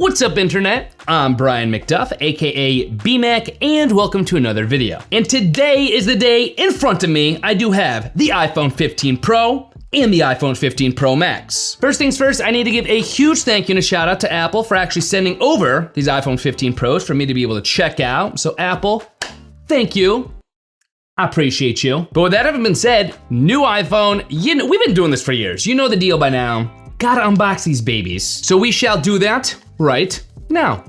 What's up, internet? I'm Brian McDuff, aka BMac, and welcome to another video. And today is the day. In front of me, I do have the iPhone 15 Pro and the iPhone 15 Pro Max. First things first, I need to give a huge thank you and a shout out to Apple for actually sending over these iPhone 15 Pros for me to be able to check out. So Apple, thank you. I appreciate you. But with that having been said, new iPhone, we've been doing this for years. You know the deal by now. Gotta unbox these babies. So we shall do that right now.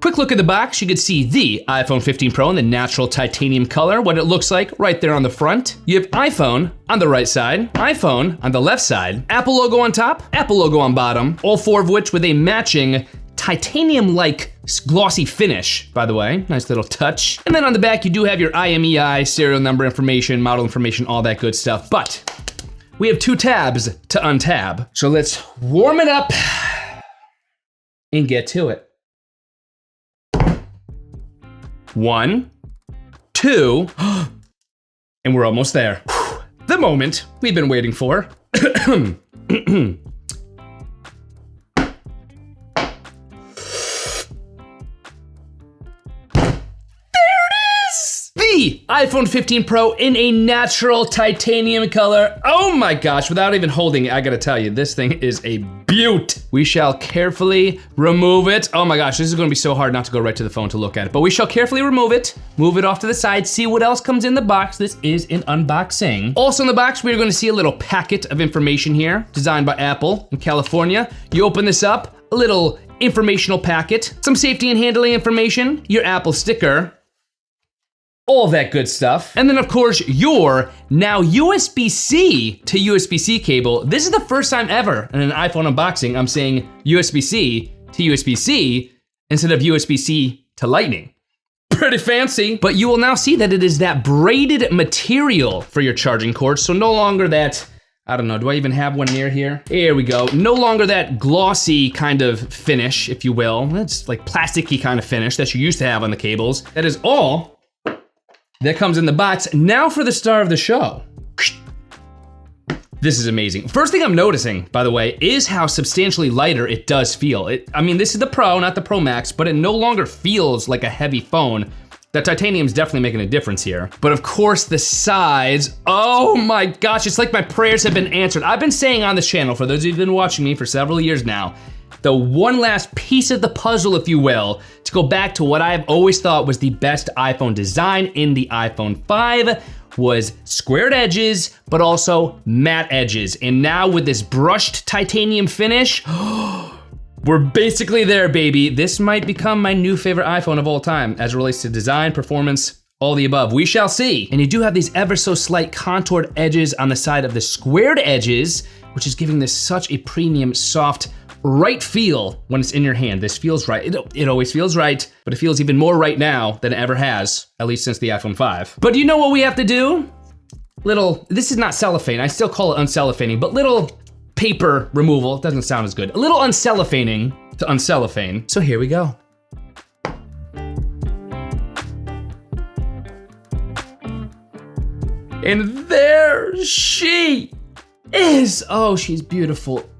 Quick look at the box, you can see the iPhone 15 Pro in the natural titanium color, what it looks like right there on the front. You have iPhone on the right side, iPhone on the left side, Apple logo on top, Apple logo on bottom, all four of which with a matching titanium-like glossy finish, by the way, nice little touch. And then on the back, you do have your IMEI, serial number information, model information, all that good stuff. But we have two tabs to untab. So let's warm it up and get to it. 1, 2, and we're almost there. The moment we've been waiting for. The iPhone 15 Pro in a natural titanium color. Oh my gosh, without even holding it, I gotta tell you, this thing is a beaut. We shall carefully remove it. Oh my gosh, this is gonna be so hard not to go right to the phone to look at it, but we shall carefully remove it, move it off to the side, see what else comes in the box. This is an unboxing. Also in the box, we're gonna see a little packet of information here, designed by Apple in California. You open this up, a little informational packet, some safety and handling information, your Apple sticker, all that good stuff. And then of course, your now USB-C to USB-C cable. This is the first time ever in an iPhone unboxing I'm saying USB-C to USB-C instead of USB-C to Lightning. Pretty fancy, but you will now see that it is that braided material for your charging cord, so no longer that, I don't know, do I even have one near here? Here we go. No longer that glossy kind of finish, if you will. It's like plasticky kind of finish that you used to have on the cables. That is all that comes in the box. Now for the star of the show. This is amazing. First thing I'm noticing, by the way, is how substantially lighter it does feel. I mean, this is the Pro, not the Pro Max, but it no longer feels like a heavy phone. That titanium's definitely making a difference here. But of course the size, oh my gosh, it's like my prayers have been answered. I've been saying on this channel, for those of you who've been watching me for several years now, the one last piece of the puzzle, if you will, to go back to what I've always thought was the best iPhone design in the iPhone 5 was squared edges, but also matte edges. And now with this brushed titanium finish, we're basically there, baby. This might become my new favorite iPhone of all time as it relates to design, performance, all the above. We shall see. And you do have these ever so slight contoured edges on the side of the squared edges, which is giving this such a premium, soft, right feel when it's in your hand. This feels right. It always feels right, but it feels even more right now than it ever has, at least since the iPhone 5. But do you know what we have to do? This is not cellophane, I still call it uncellophaning, but little paper removal, doesn't sound as good. A little uncellophaning to uncellophane. So here we go. And there she is. Oh, she's beautiful.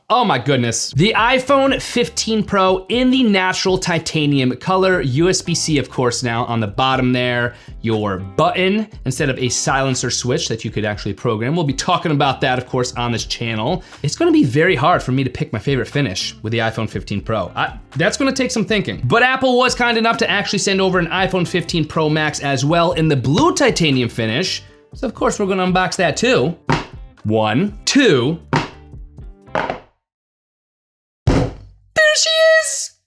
Oh my goodness. The iPhone 15 Pro in the natural titanium color, USB-C of course now on the bottom there, your button instead of a silencer switch that you could actually program. We'll be talking about that of course on this channel. It's gonna be very hard for me to pick my favorite finish with the iPhone 15 Pro. That's gonna take some thinking. But Apple was kind enough to actually send over an iPhone 15 Pro Max as well in the blue titanium finish. So of course we're gonna unbox that too. 1, 2. There she is!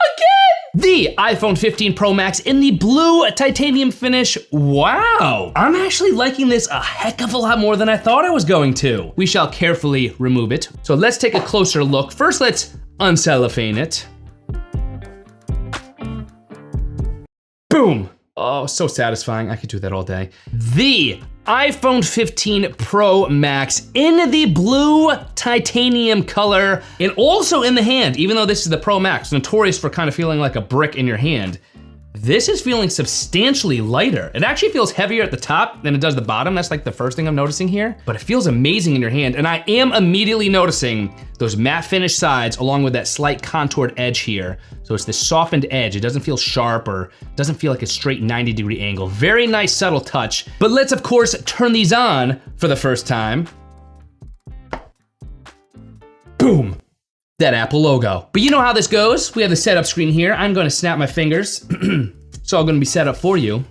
Again! The iPhone 15 Pro Max in the blue titanium finish. Wow! I'm actually liking this a heck of a lot more than I thought I was going to. We shall carefully remove it. So let's take a closer look. First, let's uncellophane it. Boom! Oh, so satisfying. I could do that all day. The iPhone 15 Pro Max in the blue titanium color and also in the hand, even though this is the Pro Max, notorious for kind of feeling like a brick in your hand. this is feeling substantially lighter. It actually feels heavier at the top than it does the bottom. That's like the first thing I'm noticing here, but it feels amazing in your hand. And I am immediately noticing those matte finish sides along with that slight contoured edge here. So it's this softened edge. It doesn't feel sharp or doesn't feel like a straight 90-degree angle. Very nice, subtle touch. But let's of course turn these on for the first time. Boom. That Apple logo. But you know how this goes. We have the setup screen here. I'm gonna snap my fingers. It's all gonna be set up for you.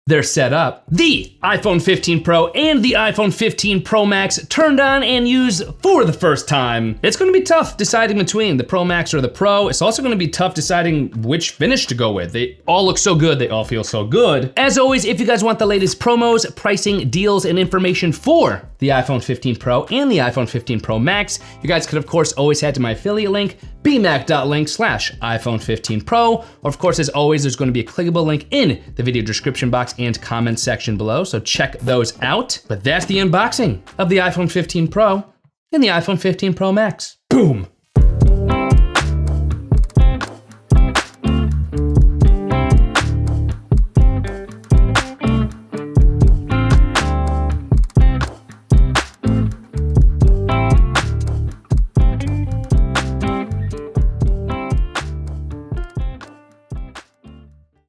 They're set up. The iPhone 15 Pro and the iPhone 15 Pro Max turned on and used for the first time. It's gonna be tough deciding between the Pro Max or the Pro. It's also gonna be tough deciding which finish to go with. They all look so good, they all feel so good. As always, if you guys want the latest promos, pricing, deals, and information for the iPhone 15 Pro and the iPhone 15 Pro Max, you guys could of course always head to my affiliate link, bmac.link/iPhone 15 Pro. Or of course, as always, there's gonna be a clickable link in the video description box and comment section below, so check those out. But that's the unboxing of the iPhone 15 Pro and the iPhone 15 Pro Max. Boom.